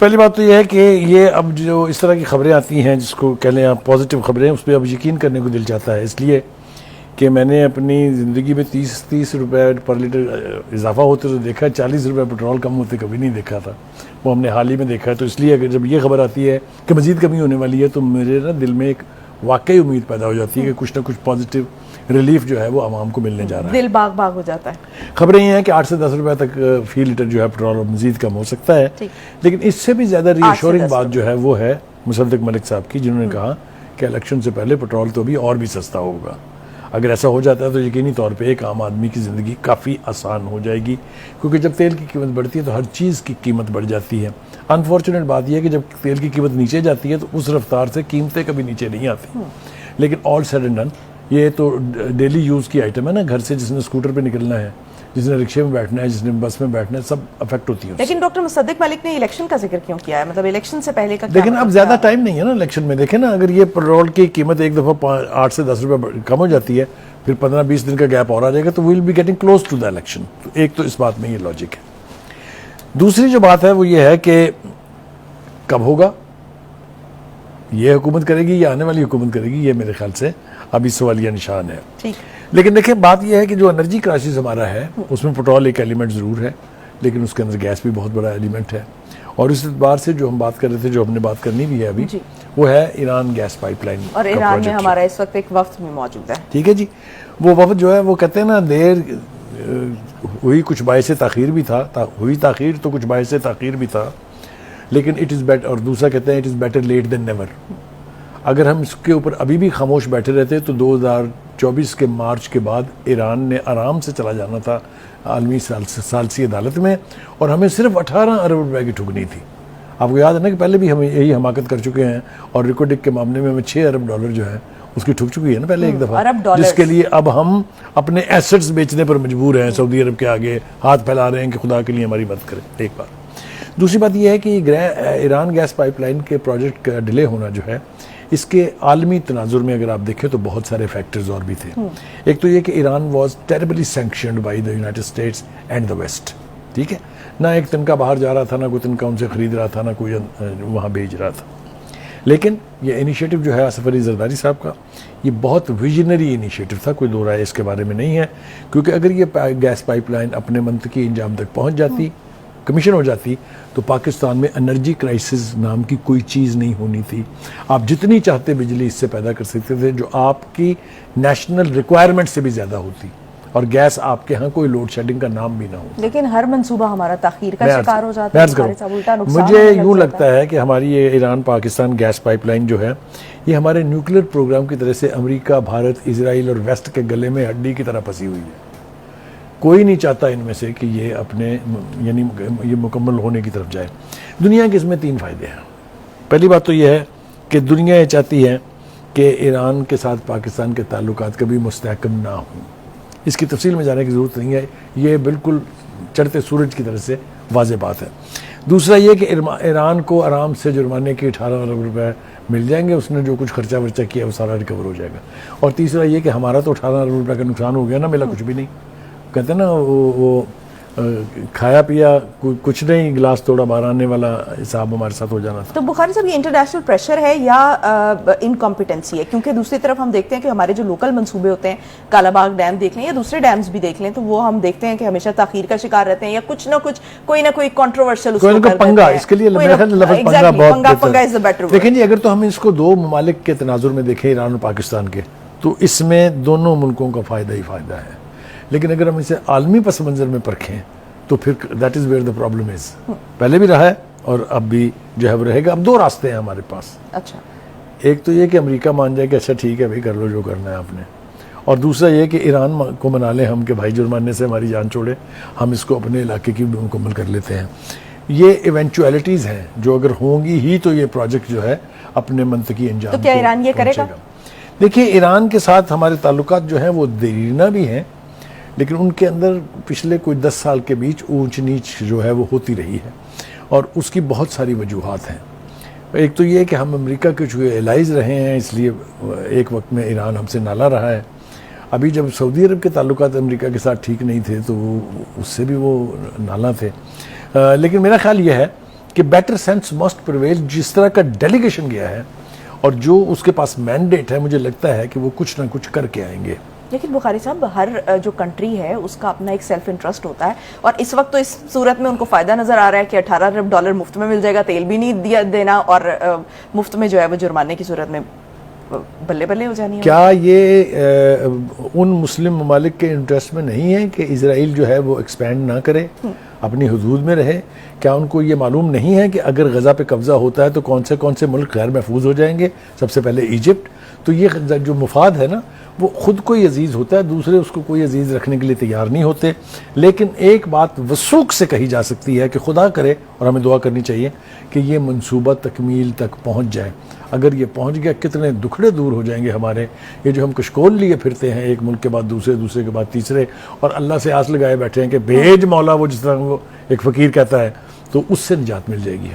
पहली बात तो यह है कि ये अब जो इस तरह की खबरें आती हैं जिसको कह लें आप पॉजिटिव खबरें, उस पर अब यकीन करने को दिल चाहता है, इसलिए कि मैंने अपनी ज़िंदगी में 30 रुपए पर लीटर इजाफा होते तो देखा, 40 रुपए पेट्रोल कम होते कभी नहीं देखा था। वो हमने हाल ही में देखा है। तो इसलिए अगर जब ये खबर आती है कि मज़ीद कमी होने वाली है तो मेरे ना दिल में एक वाकई उम्मीद पैदा हो जाती है कि कुछ ना कुछ पॉजिटिव रिलीफ जो है वो आवाम को मिलने जा रहा है। दिल बाग बाग हो जाता है। खबरें ये हैं कि 8 से 10 रुपए तक फी लीटर जो है पेट्रोल मजीद कम हो सकता है, लेकिन इससे भी ज़्यादा रीअश्योरिंग बात जो है वो है मुसद्दिक मलिक साहब की, जिन्होंने कहा कि इलेक्शन से पहले पेट्रोल तो अभी और भी सस्ता होगा। अगर ऐसा हो जाता है तो यकीनी तौर पे एक आम आदमी की ज़िंदगी काफ़ी आसान हो जाएगी, क्योंकि जब तेल की कीमत बढ़ती है तो हर चीज़ की कीमत बढ़ जाती है। अनफॉर्चुनेट बात यह है कि जब तेल की कीमत नीचे जाती है तो उस रफ्तार से कीमतें कभी नीचे नहीं आती। लेकिन ऑल सेड एंड डन, ये तो डेली यूज़ की आइटम है ना, घर से जिसने स्कूटर पे निकलना है, जिसने रिक्शे में बैठना है, जिसने बस में बैठना है, सब अफेक्ट होती है। लेकिन डॉक्टर मुसद्दिक मलिक ने इलेक्शन का जिक्र क्यों किया है? मतलब इलेक्शन से पहले का लेकिन अब ज़्यादा टाइम नहीं है ना इलेक्शन में। देखें ना, अगर ये पेट्रोल की कीमत एक दफ़ा 8 से 10 रुपये कम हो जाती है, फिर 15-20 दिन का गैप और आ जाएगा, तो we will be getting close to the election. तो एक तो इस बात में ये लॉजिक है। दूसरी जो बात है वो ये है कि कब होगा, ये हुकूमत करेगी या आने वाली हुकूमत करेगी, ये मेरे ख्याल से अभी सवालिया निशान है। ठीक। लेकिन देखिए बात यह है कि जो एनर्जी क्राइसिस हमारा है उसमें पेट्रोल एक एलिमेंट ज़रूर है, लेकिन उसके अंदर गैस भी बहुत बड़ा एलिमेंट है। और इस बार से जो हम बात कर रहे थे, जो हमने बात करनी भी है अभी, वो है ईरान गैस पाइपलाइन। और ईरान में हमारा इस वक्त एक वफ्द भी मौजूद है। ठीक है जी। वो वफ्द जो है वो कहते हैं ना, देर हुई कुछ बायस ताखीर भी था, हुई ताखीर तो कुछ बायस ताखीर भी था, लेकिन इट इज़ बेटर, और दूसरा कहते हैं it is better late than never. अगर हम इसके ऊपर अभी भी खामोश बैठे रहते तो 2024 के मार्च के बाद ईरान ने आराम से चला जाना था आलमी सालसी अदालत में, और हमें सिर्फ 18 अरब रुपए की ठुकनी थी। आपको याद है ना कि पहले भी हम यही हमाकत कर चुके हैं, और रिकोडिक के मामले में हमें 6 अरब डॉलर जो है उसकी ठुक चुकी है ना पहले एक दफ़ा, जिसके लिए अब हम अपने एसेट्स बेचने पर मजबूर हैं। सऊदी अरब के आगे हाथ फैला रहे हैं कि खुदा के लिए हमारी मदद करें। एक बात। दूसरी बात यह है कि ईरान गैस पाइपलाइन के प्रोजेक्ट का डिले होना जो है, इसके आलमी तनाजुर में अगर आप देखें तो बहुत सारे फैक्टर्स और भी थे। एक तो ये कि Iran was terribly sanctioned by the United States and the West. ठीक है ना, एक तिनका बाहर जा रहा था, ना कोई तिनका उनसे खरीद रहा था, ना कोई वहाँ भेज रहा था। लेकिन ये इनिशिएटिव जो है आसिफ अली जरदारी साहब का, ये बहुत विजनरी इनिशिएटिव था, कोई दो राय इसके बारे में नहीं है। क्योंकि अगर ये गैस पाइपलाइन अपने मंतकी इंजाम तक पहुँच जाती, कमीशन हो जाती, तो पाकिस्तान में एनर्जी क्राइसिस नाम की कोई चीज़ नहीं होनी थी। आप जितनी चाहते बिजली इससे पैदा कर सकते थे, जो आपकी नेशनल रिक्वायरमेंट से भी ज़्यादा होती, और गैस आपके यहाँ कोई लोड शेडिंग का नाम भी ना हो। लेकिन हर मंसूबा हमारा ताखीर का शिकार हो जाता है। मुझे यूँ लगता है कि हमारी ये ईरान पाकिस्तान गैस पाइपलाइन जो है, ये हमारे न्यूक्लियर प्रोग्राम की तरह से अमेरिका, भारत, इजराइल और वेस्ट के गले में हड्डी की तरह फंसी हुई है। कोई नहीं चाहता इनमें से कि ये अपने यानी ये मुकम्मल होने की तरफ जाए। दुनिया के इसमें 3 फ़ायदे हैं। पहली बात तो ये है कि दुनिया ये चाहती है कि ईरान के साथ पाकिस्तान के ताल्लुकात कभी मुस्तहकम ना हों। इसकी तफसील में जाने की ज़रूरत नहीं है, ये बिल्कुल चढ़ते सूरज की तरह से वाज़ेह बात है। दूसरा ये कि ईरान को आराम से जुर्माने के 18 अरब रुपए मिल जाएंगे, उसने जो कुछ खर्चा वर्चा किया वो सारा रिकवर हो जाएगा। और तीसरा ये कि हमारा तो 18 अरब रुपए का नुकसान हो गया ना, मिला कुछ भी नहीं। कहते हैं ना वो खाया पिया कुछ नहीं, गिलास तोड़ा बाहर आने वाला हिसाब हमारे साथ हो जाना था। तो बुखारी साहब, ये इंटरनेशनल प्रेशर है या इनकॉम्पिटेंसी है? क्योंकि दूसरी तरफ हम देखते हैं कि हमारे जो लोकल मंसूबे होते हैं, कालाबाग डैम देख लें या दूसरे डैम्स भी देख लें, तो वो हम देखते हैं कि हमेशा ताखीर का शिकार रहते हैं, या कुछ ना कुछ कोई ना कोई कंट्रोवर्शियल पंगा। इसके लिए बेटर। लेकिन जी अगर तो हम इसको 2 ममालिक के तनाजुर में देखें, ईरान और पाकिस्तान के, तो इसमें दोनों मुल्कों का फ़ायदा ही फ़ायदा है। लेकिन अगर हम इसे आलमी पस मंज़र में परखें तो फिर that is where the problem is. पहले भी रहा है और अब भी जो है वो रहेगा। अब 2 रास्ते हैं हमारे पास। अच्छा, एक तो ये कि अमेरिका मान जाए कि अच्छा ठीक है भाई, कर लो जो करना है आपने, और दूसरा ये कि ईरान को मना लें हम कि भाई जुर्माने से हमारी जान छोड़े, हम इसको अपने इलाके की मुकम्मल कर लेते हैं। ये इवेंचुअलिटीज़ हैं जो अगर होंगी ही तो ये प्रोजेक्ट जो है अपने मंतकी अंजाम। तो क्या ईरान ये करेगा? देखिए, ईरान के साथ हमारे ताल्लुकात जो हैं वो देरीना भी हैं, लेकिन उनके अंदर पिछले कोई 10 साल के बीच ऊंच नीच जो है वो होती रही है, और उसकी बहुत सारी वजूहात हैं। एक तो ये कि हम अमेरिका के जो एलाइज रहे हैं, इसलिए एक वक्त में ईरान हमसे नाला रहा है। अभी जब सऊदी अरब के ताल्लुकात अमेरिका के साथ ठीक नहीं थे तो वो उससे भी वो नाला थे। लेकिन मेरा ख्याल ये है कि बेटर सेंस मस्ट प्रिवेल। जिस तरह का डेलीगेशन गया है और जो उसके पास मैंडेट है, मुझे लगता है कि वो कुछ ना कुछ करके आएंगे। लेकिन बुखारी साहब, हर जो कंट्री है उसका अपना एक सेल्फ इंटरेस्ट होता है, और इस वक्त तो इस सूरत में उनको फायदा नजर आ रहा है कि $18 मुफ्त में मिल जाएगा, तेल भी नहीं दिया देना, और मुफ्त में जो है वो जुर्माने की सूरत में बल्ले बल्ले हो जानी है। क्या ये उन मुस्लिम ममालिक के इंटरेस्ट में नहीं है कि इजराइल जो है वो एक्सपैंड ना करे, अपनी हुदूद में रहे? क्या उनको ये मालूम नहीं है कि अगर गजा पे कब्जा होता है तो कौन से मुल्क गैर महफूज हो जाएंगे? सबसे पहले इजिप्ट। तो ये जो मुफाद है ना, वो खुद को ही अजीज़ होता है, दूसरे उसको कोई अजीज़ रखने के लिए तैयार नहीं होते। लेकिन एक बात वसूख से कही जा सकती है कि खुदा करे, और हमें दुआ करनी चाहिए कि ये मंसूबा तकमील तक पहुँच जाए। अगर ये पहुँच गया, कितने दुखड़े दूर हो जाएंगे हमारे। ये जो हम कशकोल लिए फिरते हैं एक मुल्क के बाद दूसरे, दूसरे के बाद तीसरे, और अल्लाह से आस लगाए बैठे हैं कि भेज मौला, वो जिस तरह वो एक फ़कीर कहता है, तो उससे निजात मिल जाएगी।